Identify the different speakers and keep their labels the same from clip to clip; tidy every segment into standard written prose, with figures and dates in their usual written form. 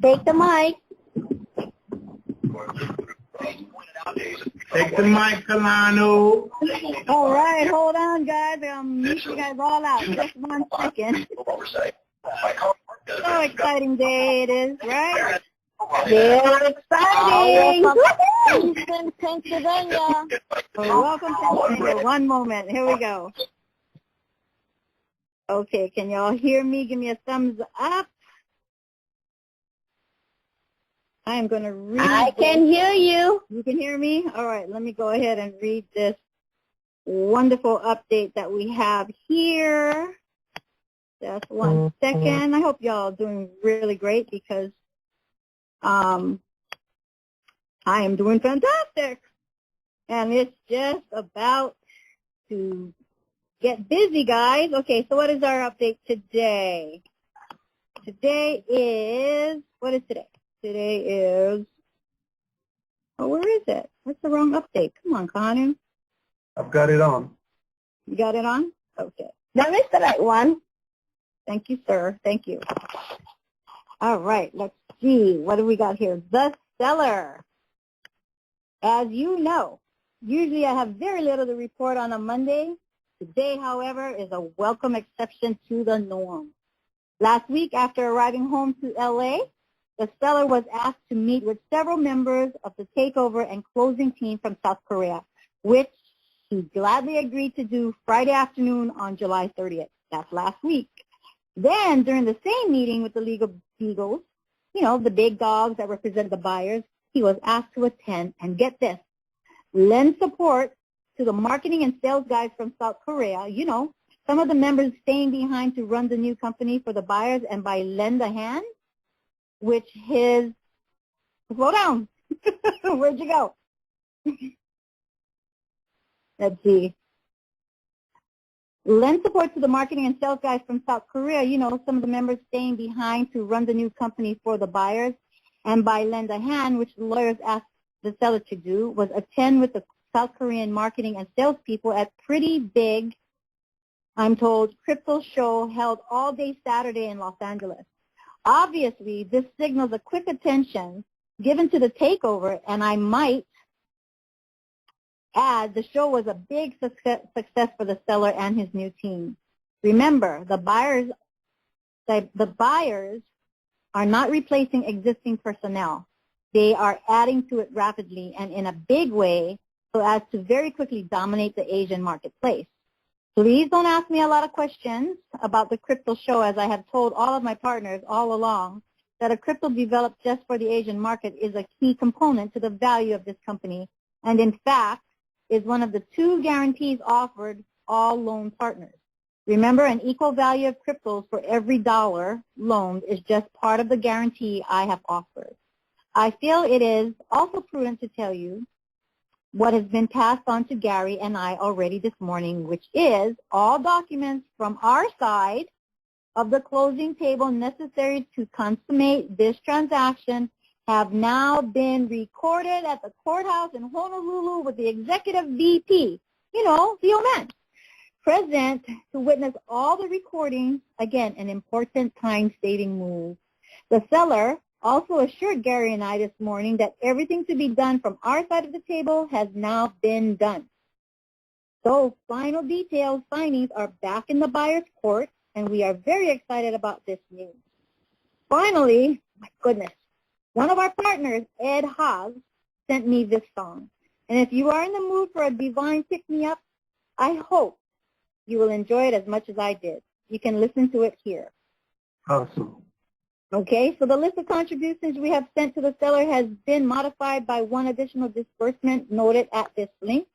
Speaker 1: Take the mic.
Speaker 2: Take the mic, Kalano.
Speaker 1: All right, hold on, guys. Mute you guys all out. Just 1 second. So exciting day it is, right?
Speaker 3: Very exciting.
Speaker 1: Houston, Pennsylvania. Welcome to Pennsylvania. 1 moment. Here we go. Okay, can y'all hear me? Give me a thumbs up. I am going to read.
Speaker 3: I can hear you.
Speaker 1: You can hear me? All right, let me go ahead and read this wonderful update that we have here. Just 1 second. I hope y'all doing really great because I am doing fantastic. And it's just about to get busy, guys. Okay, so what is our update today? Today is, what is today? Today is, oh, where is it? That's the wrong update. Come on, Kanu.
Speaker 2: I've got it on.
Speaker 1: You got it on? Okay.
Speaker 3: That is the right one.
Speaker 1: Thank you, sir. Thank you. All right, let's see. What do we got here? The seller. As you know, usually I have very little to report on a Monday. Today, however, is a welcome exception to the norm. Last week, after arriving home to L.A., the seller was asked to meet with several members of the takeover and closing team from South Korea, which he gladly agreed to do Friday afternoon on July 30th. That's last week. Then, during the same meeting with the legal beagles, you know, the big dogs that represent the buyers, he was asked to attend and get this, lend support to the marketing and sales guys from South Korea. You know, some of the members staying behind to run the new company for the buyers and by lend a hand, which his, slow down, where'd you go? Let's see. Lend support to the marketing and sales guys from South Korea. You know, some of the members staying behind to run the new company for the buyers. And by lend a hand, which the lawyers asked the seller to do, was attend with the South Korean marketing and sales people at pretty big, I'm told, crypto show held all day Saturday in Los Angeles. Obviously, this signals a quick attention given to the takeover, and I might add the show was a big success for the seller and his new team. Remember, the buyers are not replacing existing personnel. They are adding to it rapidly and in a big way so as to very quickly dominate the Asian marketplace. Please don't ask me a lot of questions about the crypto show, as I have told all of my partners all along that a crypto developed just for the Asian market is a key component to the value of this company, and in fact is one of the 2 guarantees offered all loan partners. Remember, an equal value of cryptos for every dollar loaned is just part of the guarantee I have offered. I feel it is also prudent to tell you what has been passed on to Gary and I already this morning, which is all documents from our side of the closing table necessary to consummate this transaction have now been recorded at the courthouse in Honolulu with the executive VP, you know, the old man, present to witness all the recordings. Again, an important time-saving move. The seller also assured Gary and I this morning that everything to be done from our side of the table has now been done. So final details, signings are back in the buyer's court, and we are very excited about this news. Finally, my goodness, one of our partners, Ed Haas, sent me this song. And if you are in the mood for a divine pick-me-up, I hope you will enjoy it as much as I did. You can listen to it here.
Speaker 2: Awesome.
Speaker 1: Okay, so the list of contributions we have sent to the seller has been modified by 1 additional disbursement noted at this link.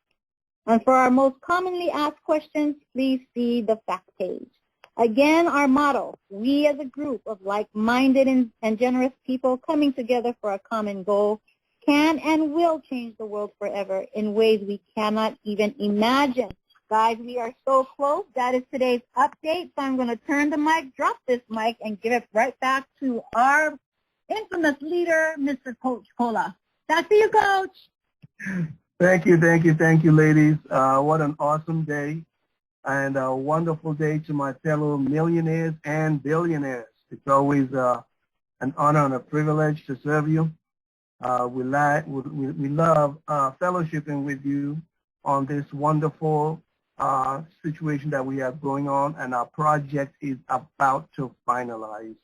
Speaker 1: And for our most commonly asked questions, please see the fact page. Again, our motto, we as a group of like-minded and generous people coming together for a common goal can and will change the world forever in ways we cannot even imagine. Guys, we are so close. That is today's update. So I'm going to turn the mic, drop this mic, and give it right back to our infamous leader, Mr. Coach Cola. Back to you, Coach.
Speaker 2: Thank you, ladies. What an awesome day and a wonderful day to my fellow millionaires and billionaires. It's always an honor and a privilege to serve you. We love fellowshipping with you on this wonderful situation that we have going on, and our project is about to finalize.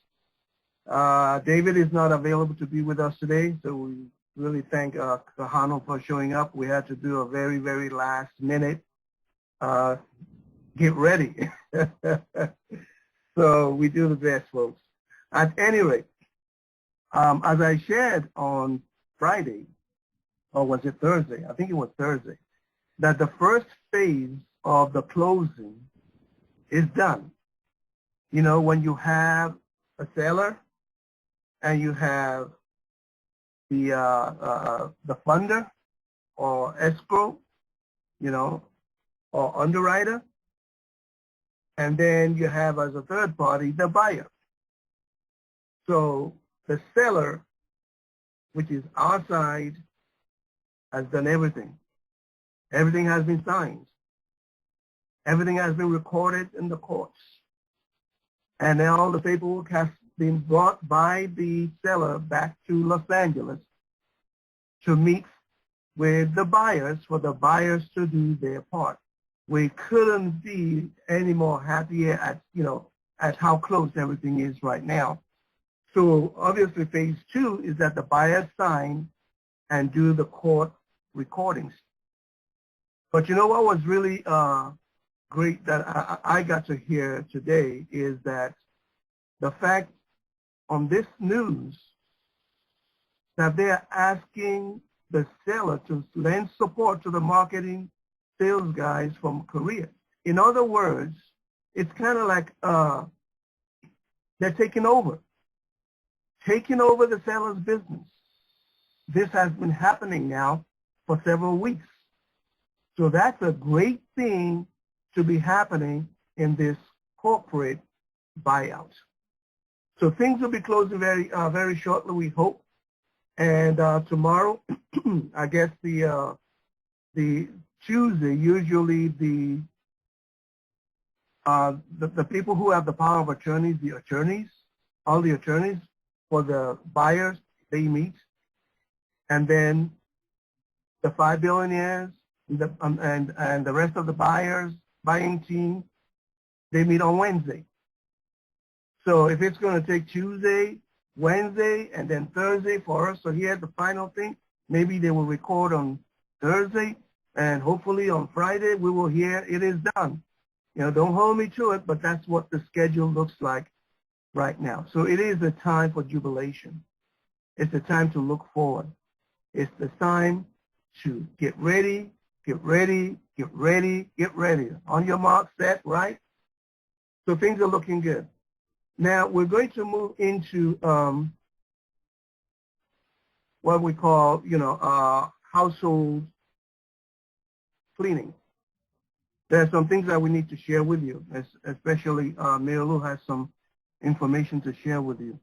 Speaker 2: David is not available to be with us today, so we really thank Kahano for showing up. We had to do a very, very last minute get ready. So we do the best, folks. At any rate, as I shared on Friday, or was it Thursday? I think it was Thursday, that the first phase of the closing is done. You know, when you have a seller and you have the funder or escrow, you know, or underwriter, and then you have as a third party the buyer. So the seller, which is our side, has done everything. Everything has been signed. Everything has been recorded in the courts. And then all the paperwork has been brought by the seller back to Los Angeles to meet with the buyers for the buyers to do their part. We couldn't be any more happier at, you know, at how close everything is right now. So obviously phase 2 is that the buyers sign and do the court recordings. But you know what was really great that I got to hear today is that the fact on this news that they're asking the seller to lend support to the marketing sales guys from Korea. In other words, it's kind of like they're taking over the seller's business. This has been happening now for several weeks. So that's a great thing to be happening in this corporate buyout. So things will be closing very shortly, we hope. And tomorrow, I guess the Tuesday, usually the people who have the power of attorneys, all the attorneys for the buyers, they meet. And then the 5 billionaires and the rest of the buying team, they meet on Wednesday. So if it's going to take Tuesday, Wednesday, and then Thursday for us to hear the final thing, maybe they will record on Thursday, and hopefully on Friday we will hear it is done. You know, don't hold me to it, but that's what the schedule looks like right now. So it is a time for jubilation. It's a time to look forward. It's the time to get ready, get ready, get ready, get ready. On your mark, set, right? So things are looking good. Now we're going to move into what we call, you know, household cleaning. There are some things that we need to share with you, especially Mayor Lou has some information to share with you.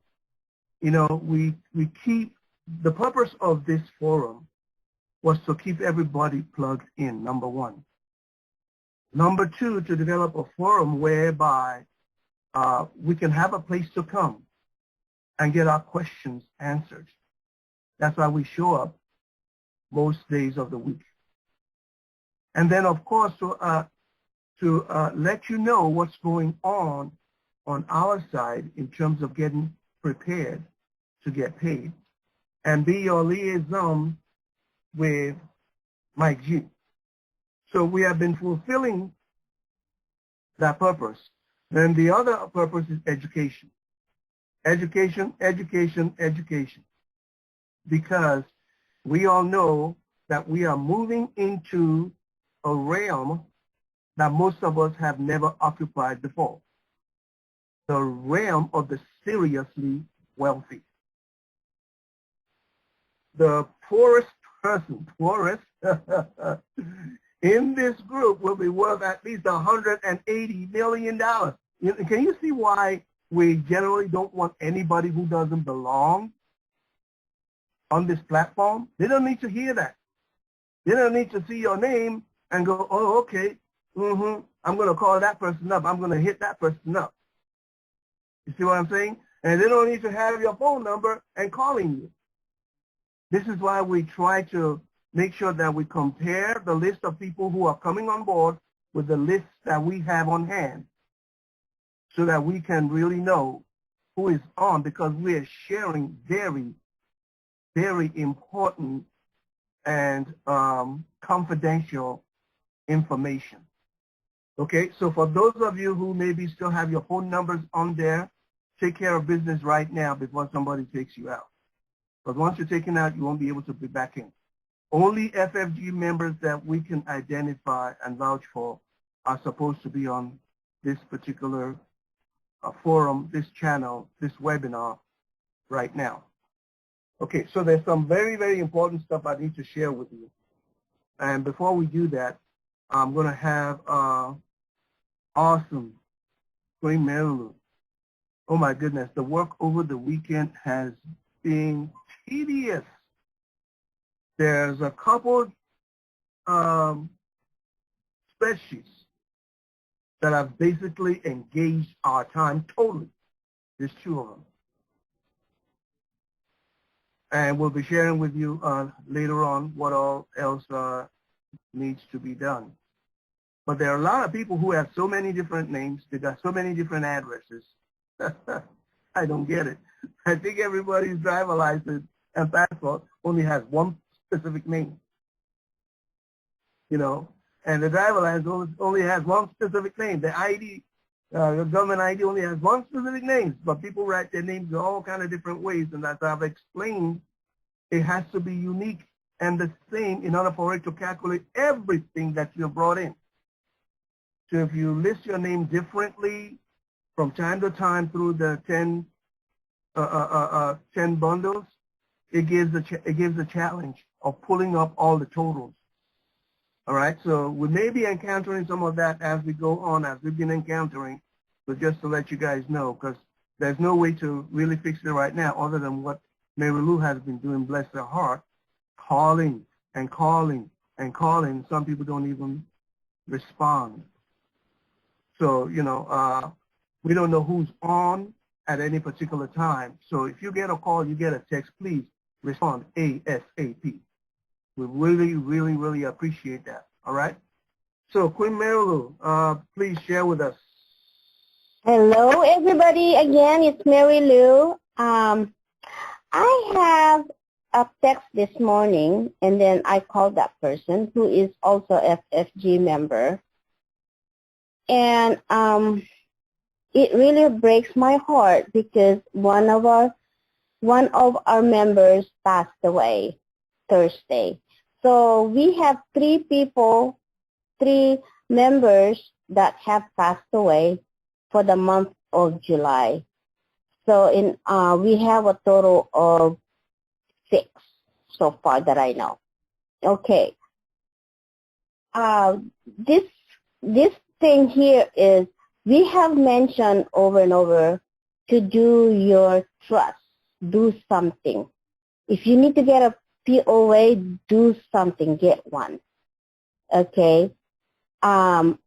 Speaker 2: You know, we keep, the purpose of this forum was to keep everybody plugged in, number one. Number two, to develop a forum whereby we can have a place to come and get our questions answered. That's why we show up most days of the week. And then, of course, to let you know what's going on our side in terms of getting prepared to get paid, and be your liaison with Mike G. So we have been fulfilling that purpose. Then the other purpose is education. Education, education, education. Because we all know that we are moving into a realm that most of us have never occupied before. The realm of the seriously wealthy. The poorest person, in this group will be worth at least $180 million. Can you see why we generally don't want anybody who doesn't belong on this platform? They don't need to hear that. They don't need to see your name and go, oh, okay, I'm going to call that person up. I'm going to hit that person up. You see what I'm saying? And they don't need to have your phone number and calling you. This is why we try to make sure that we compare the list of people who are coming on board with the list that we have on hand so that we can really know who is on, because we are sharing very, very important and confidential information. Okay, so for those of you who maybe still have your phone numbers on there, take care of business right now before somebody takes you out. But once you're taken out, you won't be able to be back in. Only FFG members that we can identify and vouch for are supposed to be on this particular forum, this channel, this webinar right now. Okay, so there's some very, very important stuff I need to share with you. And before we do that, I'm going to have awesome Queen Marilu. Oh my goodness, the work over the weekend has been tedious. There's a couple spreadsheets that have basically engaged our time totally. There's 2 of them. And we'll be sharing with you later on what all else needs to be done. But there are a lot of people who have so many different names. They got so many different addresses. I don't get it. I think everybody's driver license and passport only has one specific name. You know, and the driver license only has one specific name. The ID, the government ID only has one specific name, but people write their names in all kind of different ways. And as I've explained, it has to be unique and the same in order for it to calculate everything that you brought in. So if you list your name differently from time to time through the 10 bundles, it gives a challenge of pulling up all the totals. All right, so we may be encountering some of that as we go on, as we've been encountering, but just to let you guys know, because there's no way to really fix it right now other than what Marilu has been doing, bless her heart, calling and calling and calling. Some people don't even respond. So, you know, we don't know who's on at any particular time. So if you get a call, you get a text, please respond ASAP. We really, really, really appreciate that. All right? So, Queen Marilu, please share with us.
Speaker 3: Hello, everybody. Again, it's Mary Lou. I have a text this morning, and then I called that person who is also FFG member. And it really breaks my heart because one of our members passed away Thursday. So we have 3 members that have passed away for the month of July. So we have a total of 6 so far that I know. Okay. This thing here is we have mentioned over and over to do your trust, do something. If you need to get a POA, do something, get one. Okay? And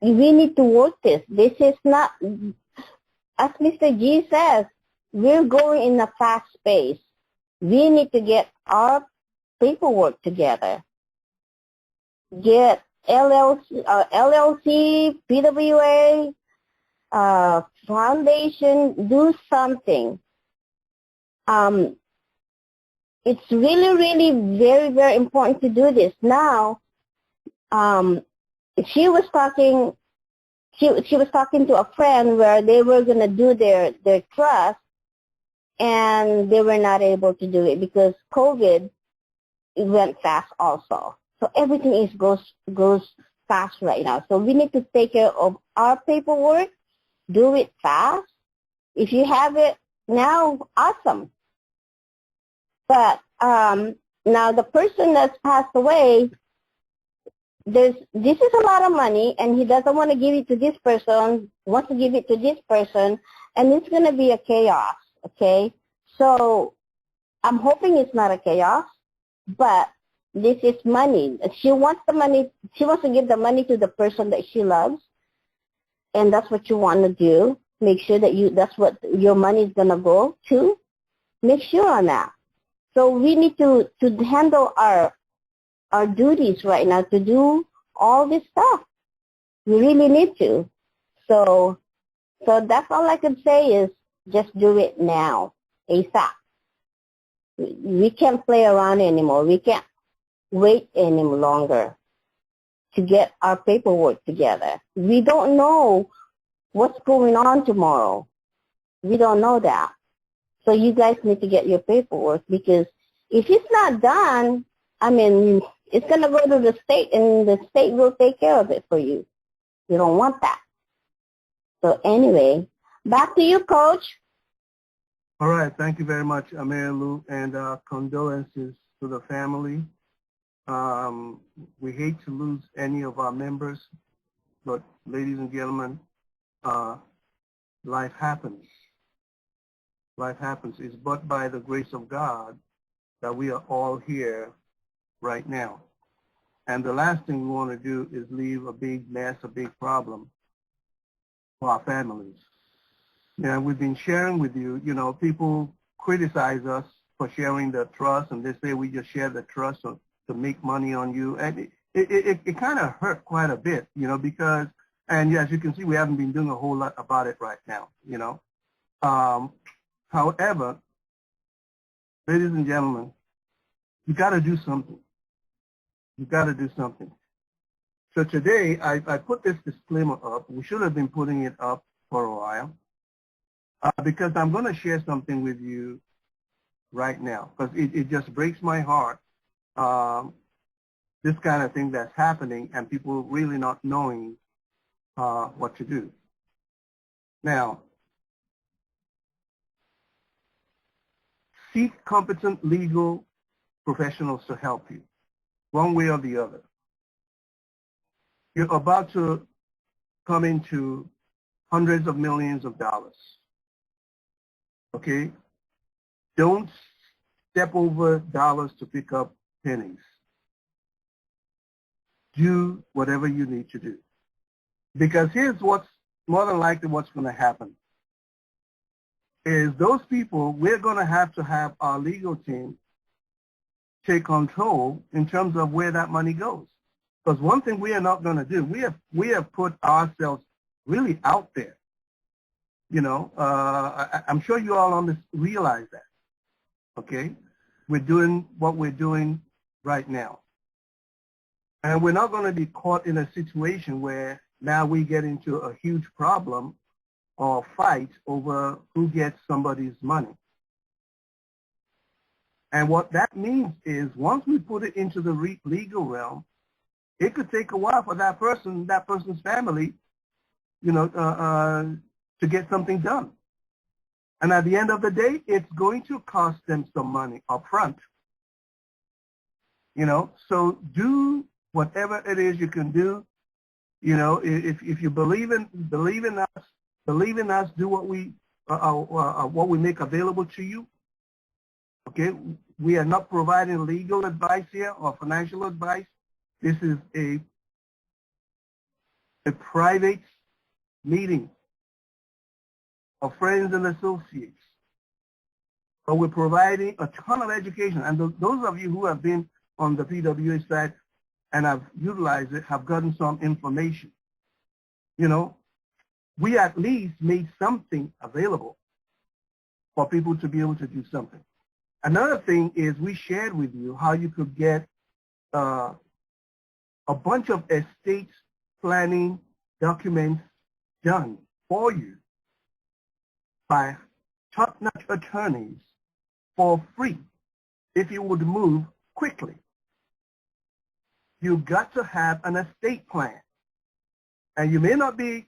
Speaker 3: we need to work this. This is not, as Mr. G says, we're going in a fast pace. We need to get our paperwork together. Get LLC, PWA, foundation, do something. It's really, really very, very important to do this. Now, she was talking to a friend where they were going to do their trust, and they were not able to do it because COVID went fast also. So everything goes fast right now. So we need to take care of our paperwork, do it fast. If you have it now, awesome. But now the person that's passed away, this is a lot of money, and he doesn't want to give it to this person, wants to give it to this person, and it's going to be a chaos, okay? So I'm hoping it's not a chaos, but this is money. She wants the money. She wants to give the money to the person that she loves, and that's what you want to do. make sure that that's what your money is going to go to. Make sure on that. So we need to handle our duties right now, to do all this stuff. We really need to. So that's all I can say is just do it now, ASAP. We can't play around anymore. We can't wait any longer to get our paperwork together. We don't know what's going on tomorrow. We don't know that. So you guys need to get your paperwork, because if it's not done, I mean, it's going to go to the state, and the state will take care of it for you. You don't want that. So anyway, back to you, Coach.
Speaker 2: All right. Thank you very much, Mary Lou, and condolences to the family. We hate to lose any of our members, but ladies and gentlemen, life happens. Life happens. It's but by the grace of God that we are all here right now. And the last thing we want to do is leave a big mess, a big problem for our families. Yeah, we've been sharing with you, people criticize us for sharing the trust, and they say we just share the trust to make money on you. And it kind of hurt quite a bit, because, and as you can see, we haven't been doing a whole lot about it right now, However, ladies and gentlemen, you got to do something. You got to do something. So today, I put this disclaimer up. We should have been putting it up for a while, because I'm going to share something with you right now, because it just breaks my heart, this kind of thing that's happening, and people really not knowing what to do. Now, seek competent legal professionals to help you, one way or the other. You're about to come into hundreds of millions of dollars. Okay? Don't step over dollars to pick up pennies. Do whatever you need to do. Because here's what's more than likely what's going to happen. Is those people, we're going to have our legal team take control in terms of where that money goes. Because one thing we are not going to do, we have put ourselves really out there. I'm sure you all realize that. Okay? We're doing what we're doing right now. And we're not going to be caught in a situation where now we get into a huge problem or fight over who gets somebody's money. And what that means is once we put it into the legal realm, it could take a while for that person's family, to get something done. And at the end of the day, it's going to cost them some money up front. So do whatever it is you can do. If you believe in us, do what we make available to you. Okay, we are not providing legal advice here or financial advice. This is a private meeting of friends and associates. But we're providing a ton of education. And those of you who have been on the PWA side and have utilized it have gotten some information. We at least made something available for people to be able to do something. Another thing is we shared with you how you could get a bunch of estate planning documents done for you by top-notch attorneys for free if you would move quickly. You've got to have an estate plan. And you may not be,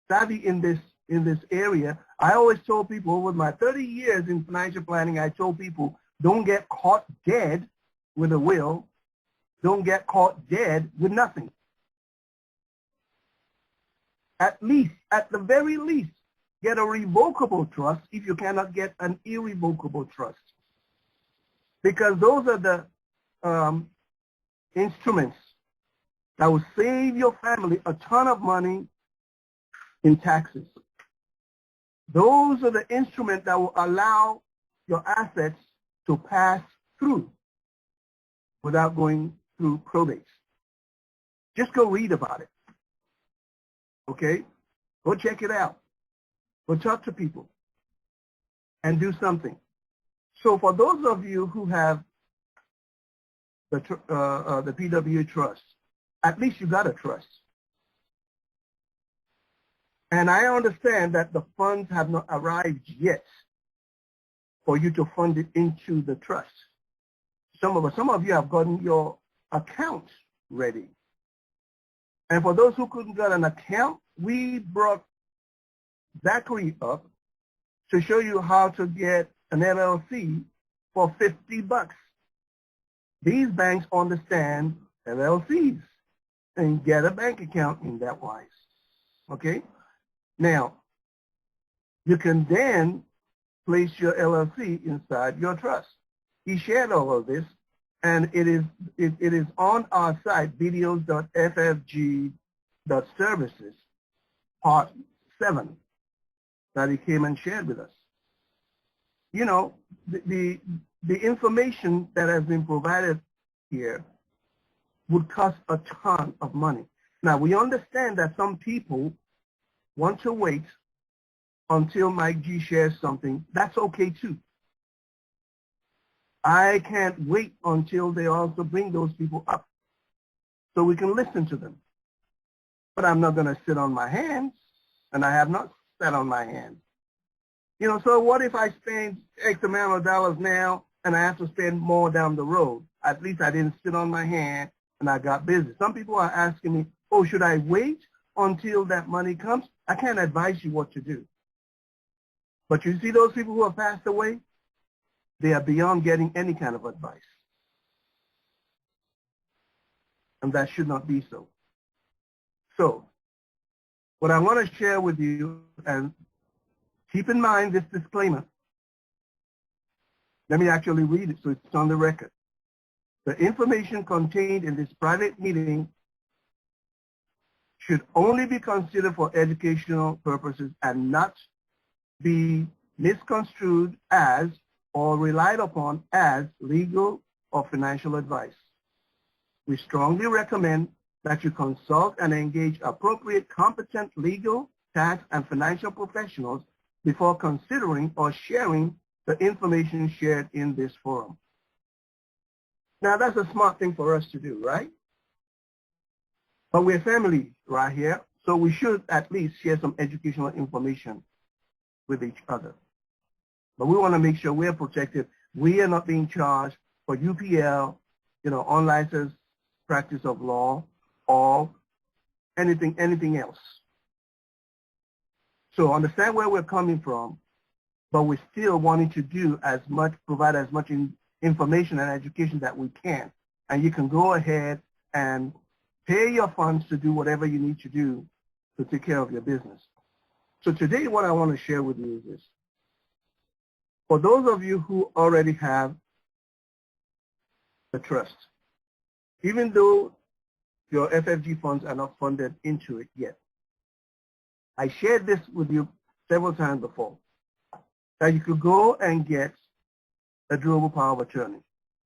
Speaker 2: savvy in this area. I always told people over my 30 years in financial planning, I told people, don't get caught dead with a will. Don't get caught dead with nothing. At the very least, get a revocable trust if you cannot get an irrevocable trust. Because those are the instruments that will save your family a ton of money, in taxes. Those are the instruments that will allow your assets to pass through without going through probate. Just go read about it. Okay? Go check it out. Go talk to people and do something. So for those of you who have the PWA trust, at least you got a trust. And I understand that the funds have not arrived yet for you to fund it into the trust. Some of you have gotten your account ready. And for those who couldn't get an account, we brought Zachary up to show you how to get an LLC for $50. These banks understand LLCs and get a bank account in that wise. Okay? Now, you can then place your LLC inside your trust. He shared all of this, and it is on our site, videos.ffg.services, part 7, that he came and shared with us. You know, the information that has been provided here would cost a ton of money. Now, we understand that some people want to wait until Mike G shares something. That's okay too. I can't wait until they also bring those people up so we can listen to them. But I'm not going to sit on my hands, and I have not sat on my hands. You know, so what if I spend X amount of dollars now and I have to spend more down the road? At least I didn't sit on my hand and I got busy. Some people are asking me, oh, should I wait until that money comes? I can't advise you what to do. But you see those people who have passed away? They are beyond getting any kind of advice. And that should not be so. So, what I want to share with you, and keep in mind this disclaimer. Let me actually read it so it's on the record. The information contained in this private meeting should only be considered for educational purposes and not be misconstrued as or relied upon as legal or financial advice. We strongly recommend that you consult and engage appropriate, competent legal, tax, and financial professionals before considering or sharing the information shared in this forum. Now, that's a smart thing for us to do, right? But we're family right here, so we should at least share some educational information with each other. But we want to make sure we're protected. We are not being charged for UPL, you know, unlicensed practice of law or anything else. So understand where we're coming from, but we're still wanting to do as much, provide as much information and education that we can. And you can go ahead and pay your funds to do whatever you need to do to take care of your business. So today what I want to share with you is this. For those of you who already have the trust, even though your FFG funds are not funded into it yet, I shared this with you several times before, that you could go and get a durable power of attorney.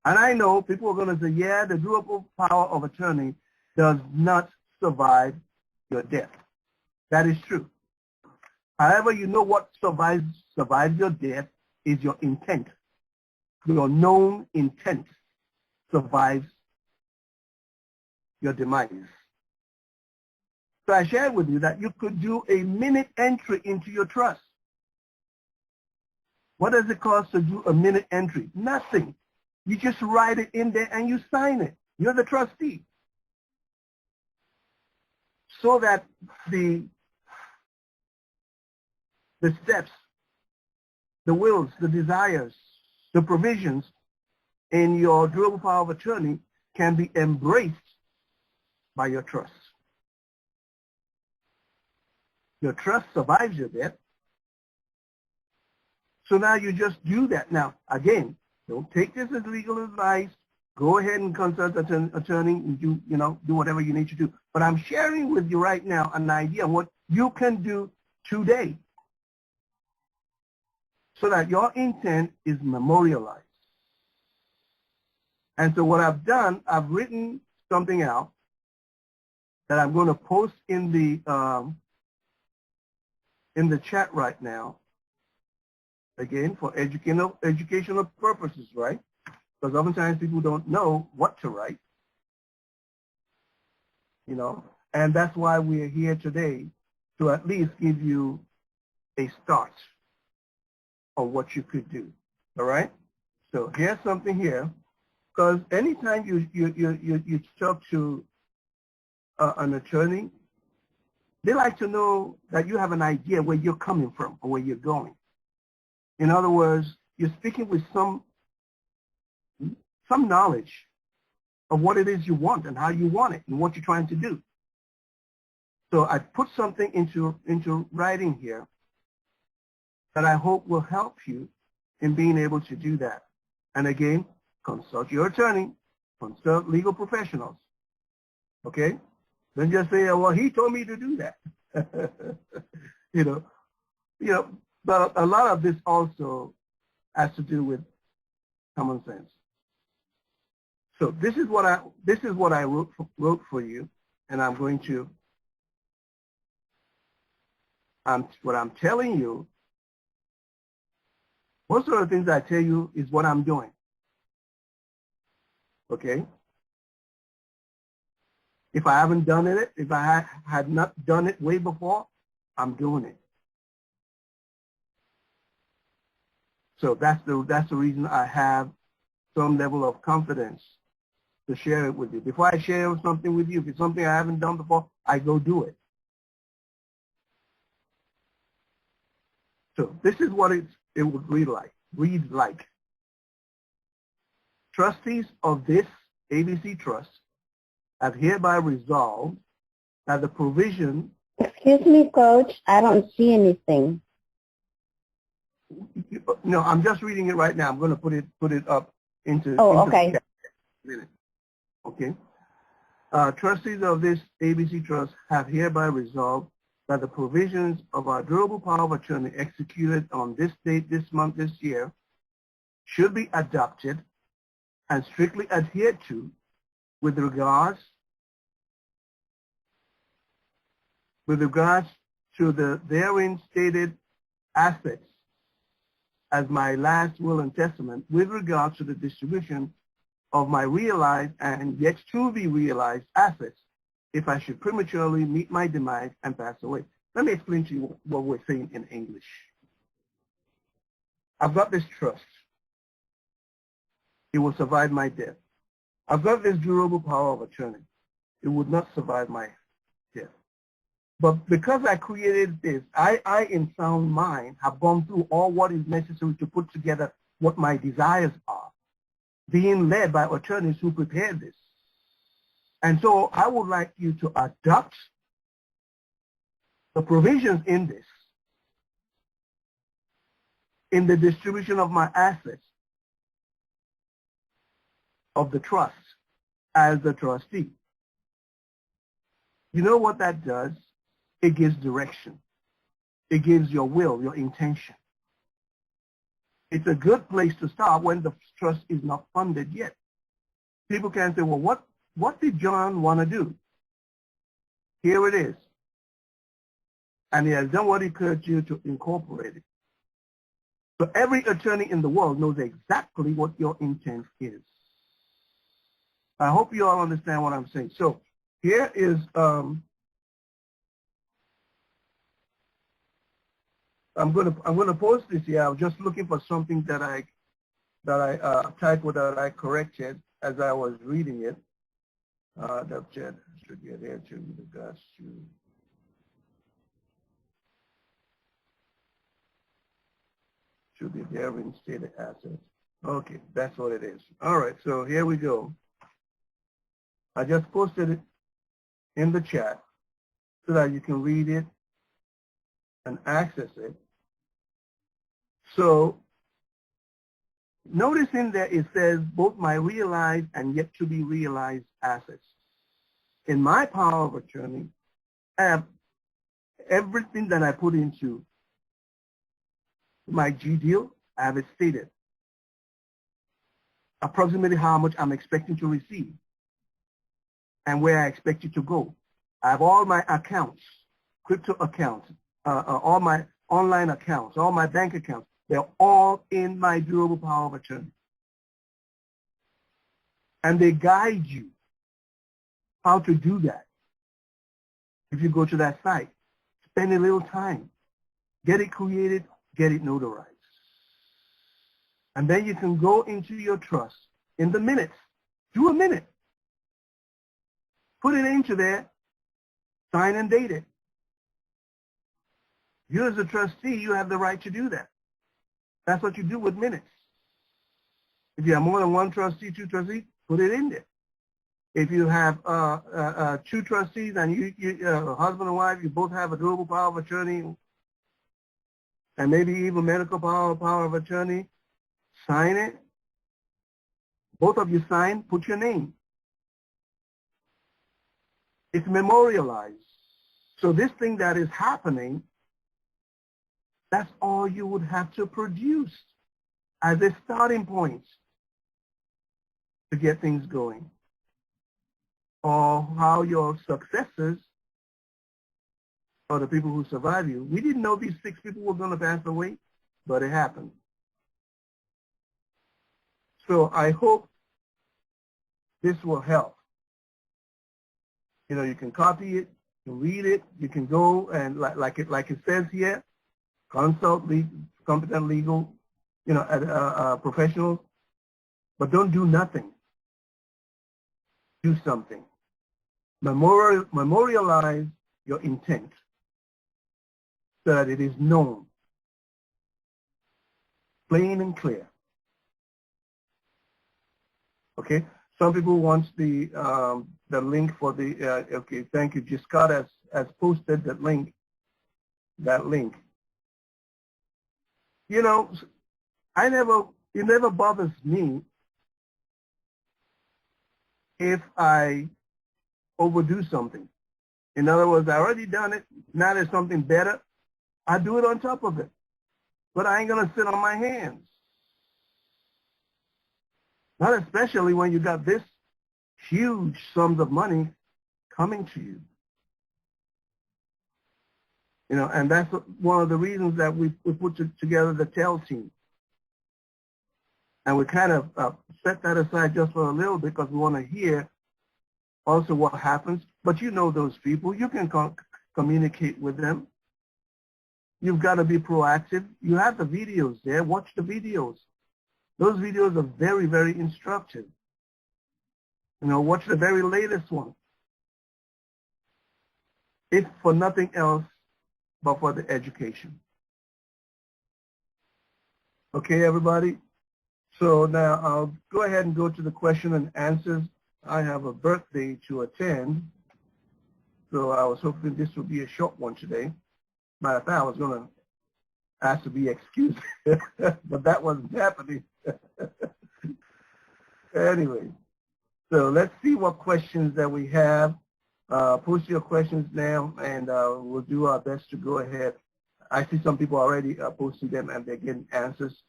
Speaker 2: And I know people are going to say, yeah, the durable power of attorney does not survive your death. That is true. However, you know what survives your death is your intent. Your known intent survives your demise. So I shared with you that you could do a minute entry into your trust. What does it cost to do a minute entry? Nothing. You just write it in there and you sign it. You're the trustee. So that the steps, the wills, the desires, the provisions in your durable power of attorney can be embraced by your trust. Your trust survives your death. So now you just do that. Now, again, don't take this as legal advice. Go ahead and consult an attorney and do whatever you need to do. But I'm sharing with you right now an idea of what you can do today so that your intent is memorialized. And so what I've done, I've written something out that I'm going to post in the chat right now, again, for educational purposes, right? Because oftentimes people don't know what to write, you know, and that's why we're here today, to at least give you a start on what you could do, all right? So here's something here, because anytime you talk to an attorney, they like to know that you have an idea where you're coming from or where you're going. In other words, you're speaking with some knowledge of what it is you want and how you want it and what you're trying to do. So I put something into writing here that I hope will help you in being able to do that. And again, consult your attorney, consult legal professionals, okay? Don't just say, well, he told me to do that. you know, but a lot of this also has to do with common sense. So this is what I wrote for you, and I'm going to what I'm telling you. Most of the things I tell you is what I'm doing. Okay. If I haven't done it, if I had not done it way before, I'm doing it. So that's the reason I have some level of confidence to share it with you. Before I share something with you, if it's something I haven't done before, I go do it. So this is what it would read like. Trustees of this ABC Trust have hereby resolved that the provision...
Speaker 3: Excuse me, Coach. I don't see anything.
Speaker 2: No, I'm just reading it right now. I'm going to put it up into...
Speaker 3: okay.
Speaker 2: The chat in a minute. Okay. Trustees of this ABC Trust have hereby resolved that the provisions of our durable power of attorney executed on this date, this month, this year, should be adopted and strictly adhered to with regards to the therein stated assets as my last will and testament with regards to the distribution of my realized and yet to be realized assets if I should prematurely meet my demise and pass away. Let me explain to you what we're saying in English. I've got this trust. It will survive my death. I've got this durable power of attorney. It would not survive my death. But because I created this, I in sound mind have gone through all what is necessary to put together what my desires are, being led by attorneys who prepared this. And so I would like you to adopt the provisions in this, in the distribution of my assets of the trust as the trustee. You know what that does? It gives direction. It gives your will, your intention. It's a good place to start when the trust is not funded yet. People can say, well, what did John want to do? Here it is. And he has done what he could do to incorporate it. So every attorney in the world knows exactly what your intent is. I hope you all understand what I'm saying. So here is, I'm gonna post this here. I was just looking for something that I typed that I corrected as I was reading it. That chat should get there to regards to. Should be there in stated assets. Okay, that's what it is. All right, so here we go. I just posted it in the chat so that you can read it and access it. So notice in there it says both my realized and yet to be realized assets. In my power of attorney, I have everything that I put into my G deal, I have it stated. Approximately how much I'm expecting to receive and where I expect it to go. I have all my accounts, crypto accounts, all my online accounts, all my bank accounts. They're all in my durable power of attorney. And they guide you how to do that. If you go to that site, spend a little time, get it created, get it notarized. And then you can go into your trust in the minutes. Do a minute. Put it into there, sign and date it. You as a trustee, you have the right to do that. That's what you do with minutes. If you have more than one trustee, two trustees, put it in there. If you have two trustees and you husband and wife, you both have a durable power of attorney and maybe even medical power of attorney, sign it. Both of you sign, put your name. It's memorialized. So this thing that is happening, that's all you would have to produce as a starting point to get things going. Or how your successors or the people who survive you, we didn't know these 6 people were going to pass away, but it happened. So I hope this will help. You know, you can copy it, you can read it, you can go and like it says here, consult competent legal, professionals, but don't do nothing. Do something. Memorialize your intent so that it is known, plain and clear. Okay. Some people want the link for the. Okay, thank you. Scott has posted that link. You know, it never bothers me if I overdo something. In other words, I already done it. Now there's something better. I do it on top of it. But I ain't going to sit on my hands. Not especially when you got this huge sums of money coming to you. You know, and that's one of the reasons that we put together the TEL team. And we kind of set that aside just for a little bit because we want to hear also what happens. But you know those people. You can communicate with them. You've got to be proactive. You have the videos there. Watch the videos. Those videos are very, very instructive. You know, watch the very latest one. If for nothing else but for the education. Okay, everybody? So now I'll go ahead and go to the question and answers. I have a birthday to attend, so I was hoping this would be a short one today. Matter of fact, I was going to ask to be excused, but that wasn't happening. Anyway, so let's see what questions that we have. Post your questions now, and we'll do our best to go ahead. I see some people already posting them, and they're getting answers.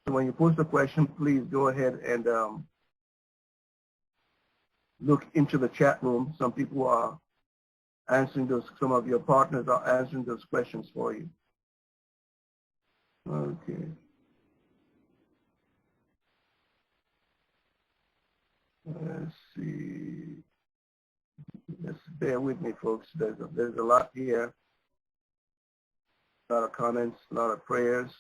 Speaker 2: So when you post a question, please go ahead and look into the chat room. Some people are answering those, some of your partners are answering those questions for you. Okay. Let's see. Just bear with me, folks. There's a lot here. A lot of comments, a lot of prayers.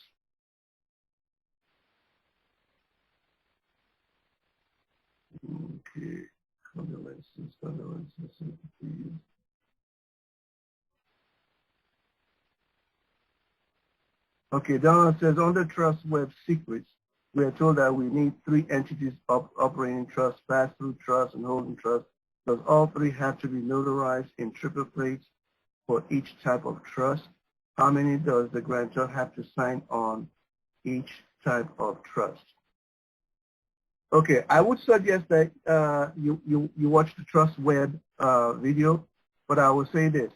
Speaker 2: Okay. Condolences, sympathies. Okay, Donna says, under trust web secrets, we are told that we need 3 entities operating trust, pass-through trust, and holding trust. Does all 3 have to be notarized in triple plates for each type of trust? How many does the grantor have to sign on each type of trust? Okay, I would suggest that you watch the Trust Web video, but I will say this.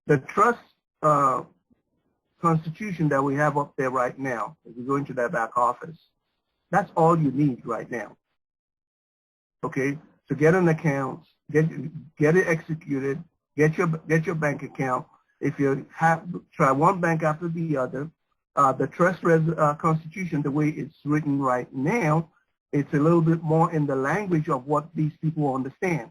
Speaker 2: The trust constitution that we have up there right now, if you go into that back office, that's all you need right now. Okay, so get an account, get it executed, get your bank account. If you have try one bank after the other, the trust constitution, the way it's written right now, it's a little bit more in the language of what these people understand.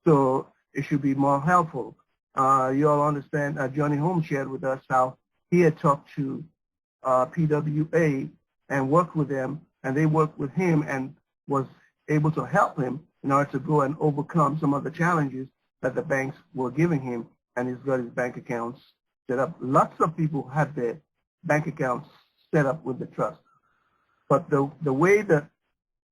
Speaker 2: So it should be more helpful. You all understand, Johnny Holmes shared with us how he had talked to PWA and worked with them, and they worked with him and was able to help him in order to go and overcome some of the challenges that the banks were giving him, and he's got his bank accounts set up. Lots of people have their bank accounts set up with the trust. But the way that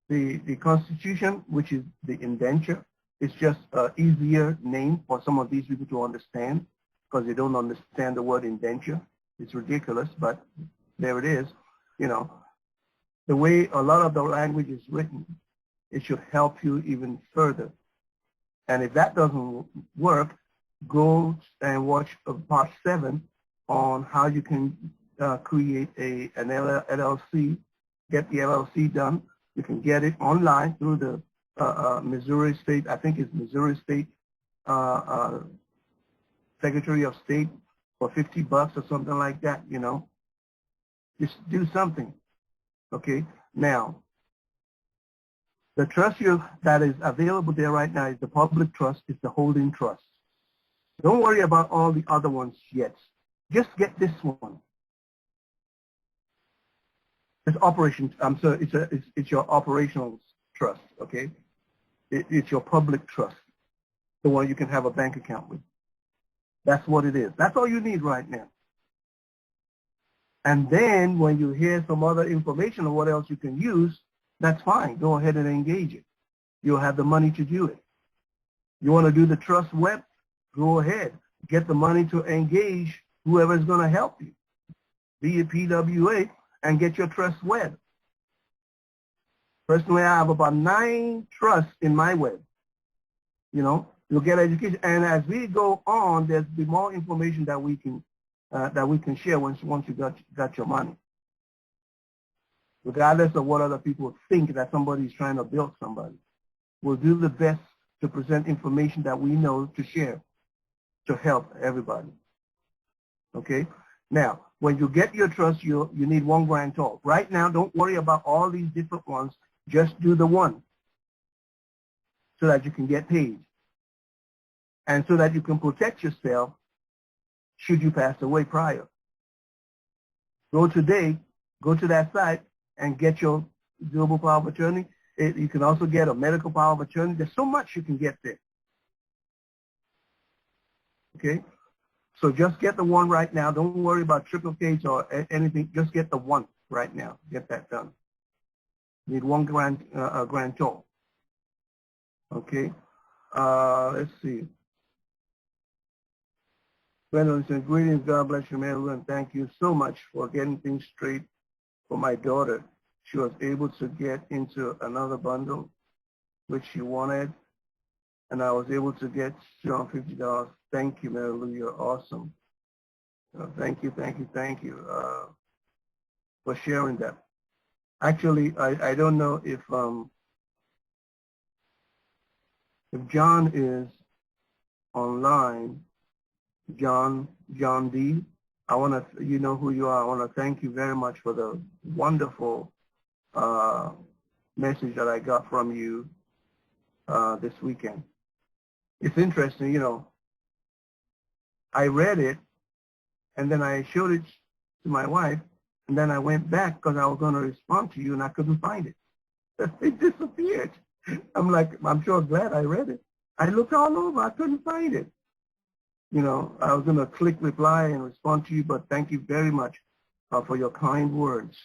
Speaker 2: the Constitution, which is the indenture, is just an easier name for some of these people to understand because they don't understand the word indenture. It's ridiculous, but there it is. You know, the way a lot of the language is written, it should help you even further. And if that doesn't work, go and watch part 7 on how you can create an LLC, get the LLC done. You can get it online through the Missouri State, I think it's Missouri State Secretary of State for $50 or something like that, you know. Just do something, okay? Now, the trust that is available there right now is the public trust, is the holding trust. Don't worry about all the other ones yet. Just get this one. It's operation. I'm sorry. It's your operational trust. Okay. It's your public trust, the one you can have a bank account with. That's what it is. That's all you need right now. And then when you hear some other information or what else you can use, that's fine. Go ahead and engage it. You'll have the money to do it. You want to do the trust web? Go ahead. Get the money to engage whoever is going to help you, be it PWA, and get your trust web. Personally, I have about 9 trusts in my web. You know, you'll get education. And as we go on, there's be more information that we can share once you got your money. Regardless of what other people think that somebody is trying to build somebody. We'll do the best to present information that we know to share to help everybody. Okay? Now, when you get your trust, you need one grantor. Right now, don't worry about all these different ones. Just do the one so that you can get paid and so that you can protect yourself should you pass away prior. Go today, go to that site and get your global power of attorney. You can also get a medical power of attorney. There's so much you can get there. Okay? So just get the one right now. Don't worry about triplicates or anything. Just get the one right now. Get that done. Need one grantor. Okay? Let's see. Brenda said, greetings, God bless you, Mary Lou, and thank you so much for getting things straight for my daughter. She was able to get into another bundle, which she wanted, and I was able to get $250. Thank you, Mary Lou. You're awesome. Thank you for sharing that. Actually, I don't know if John is online. John D. I want to, you know who you are. I want to thank you very much for the wonderful message that I got from you this weekend. It's interesting, you know. I read it, and then I showed it to my wife, and then I went back because I was going to respond to you, and I couldn't find it. It disappeared. I'm like, I'm sure glad I read it. I looked all over. I couldn't find it. You know, I was going to click reply and respond to you, but thank you very much for your kind words.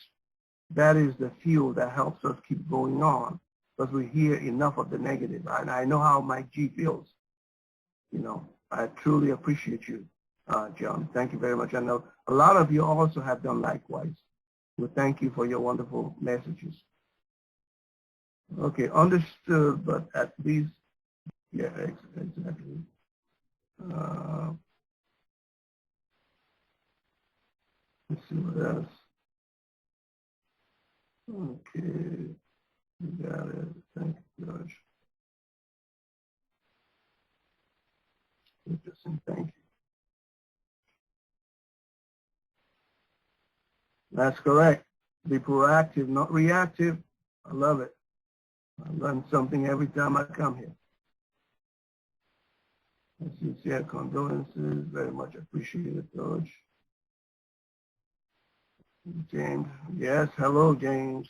Speaker 2: That is the fuel that helps us keep going on because we hear enough of the negative. And I know how Mike G feels. You know, I truly appreciate you, John. Thank you very much. I know a lot of you also have done likewise. We thank you for your wonderful messages. Okay, understood, but at least, yeah, exactly. Let's see what else. Okay, you got it. Thank you, George. Interesting, thank you. That's correct. Be proactive, not reactive. I love it. I learn something every time I come here. Sincere condolences. Very much appreciated, George. James. Yes, hello, James.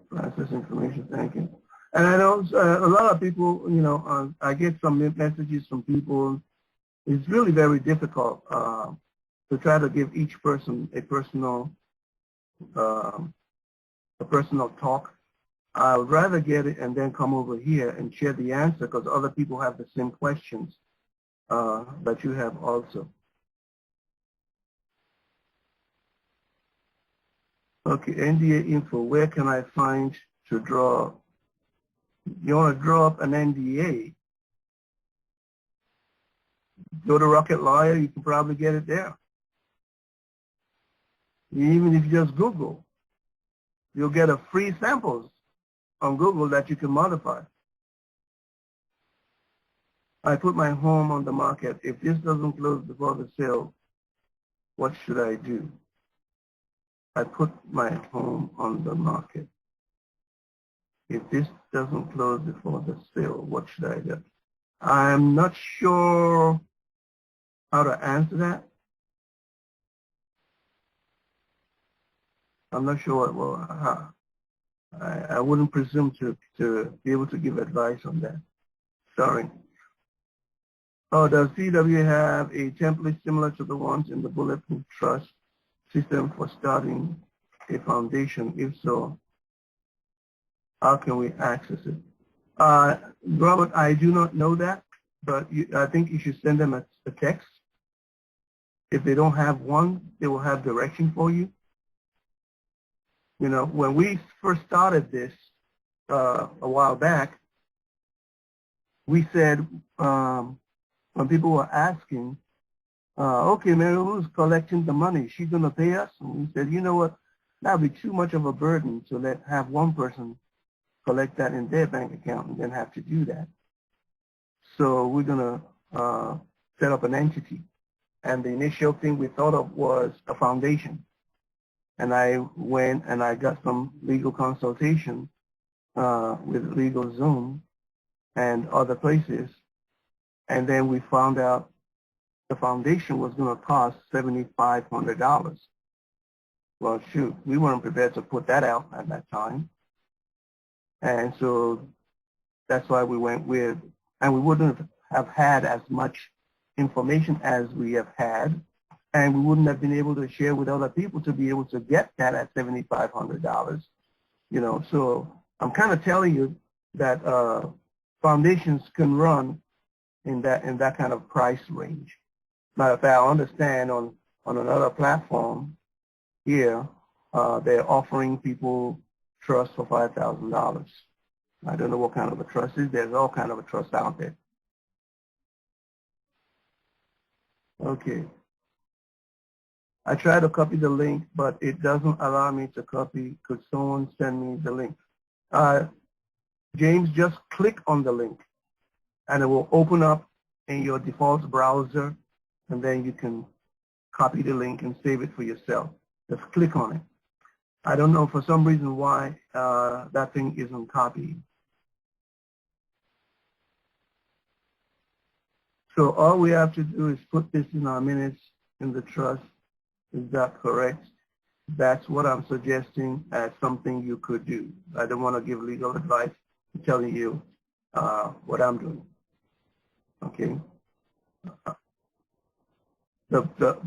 Speaker 2: Process information, thank you. And I know a lot of people, you know, I get some messages from people. It's really very difficult to try to give each person a personal talk. I would rather get it and then come over here and share the answer because other people have the same questions that you have also. Okay, NDA info, where can I find to draw? You want to draw up an NDA? Go to Rocket Lawyer, you can probably get it there. Even if you just Google, you'll get a free samples on Google that you can modify. I put my home on the market. If this doesn't close before the sale, what should I do? I put my home on the market. If this doesn't close before the sale, what should I do? I'm not sure how to answer that. I'm not sure how. I wouldn't presume to be able to give advice on that. Sorry. Oh, does CW have a template similar to the ones in the Bulletproof Trust system for starting a foundation? If so, how can we access it? Robert, I do not know that, but I think you should send them a text. If they don't have one, they will have direction for you. You know, when we first started this a while back, we said when people were asking, okay, Mary Lou's collecting the money. She's going to pay us? And we said, you know what? That would be too much of a burden to have one person collect that in their bank account and then have to do that. So we're going to set up an entity. And the initial thing we thought of was a foundation. And I went and I got some legal consultation with LegalZoom and other places. And then we found out the foundation was going to cost $7,500. Well, shoot, we weren't prepared to put that out at that time. And so that's why we went with, and we wouldn't have had as much information as we have had, and we wouldn't have been able to share with other people to be able to get that at $7,500. You know, so I'm kind of telling you that foundations can run in that kind of price range. Matter of fact, I understand on another platform here, they're offering people trust for $5,000. I don't know what kind of a trust is. There's all kind of a trust out there. Okay. I try to copy the link, but it doesn't allow me to copy. Could someone send me the link? James, just click on the link, and it will open up in your default browser, and then you can copy the link and save it for yourself. Just click on it. I don't know for some reason why that thing isn't copied. So all we have to do is put this in our minutes in the trust. Is that correct? That's what I'm suggesting as something you could do. I don't want to give legal advice. I'm telling you what I'm doing. Okay? The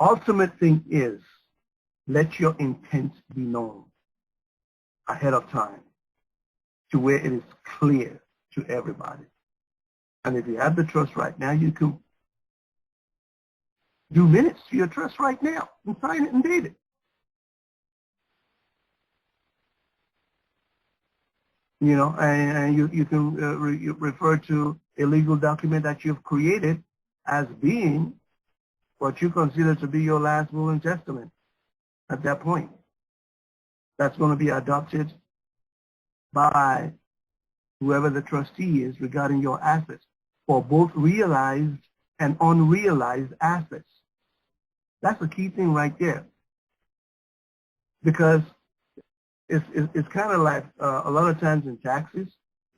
Speaker 2: ultimate thing is let your intent be known ahead of time to where it is clear to everybody. And if you have the trust right now, you can do minutes to your trust right now and sign it and date it. You know, and you can refer to a legal document that you've created as being what you consider to be your last will and testament at that point. That's going to be adopted by whoever the trustee is regarding your assets for both realized and unrealized assets. That's the key thing right there. Because it's kind of like a lot of times in taxes,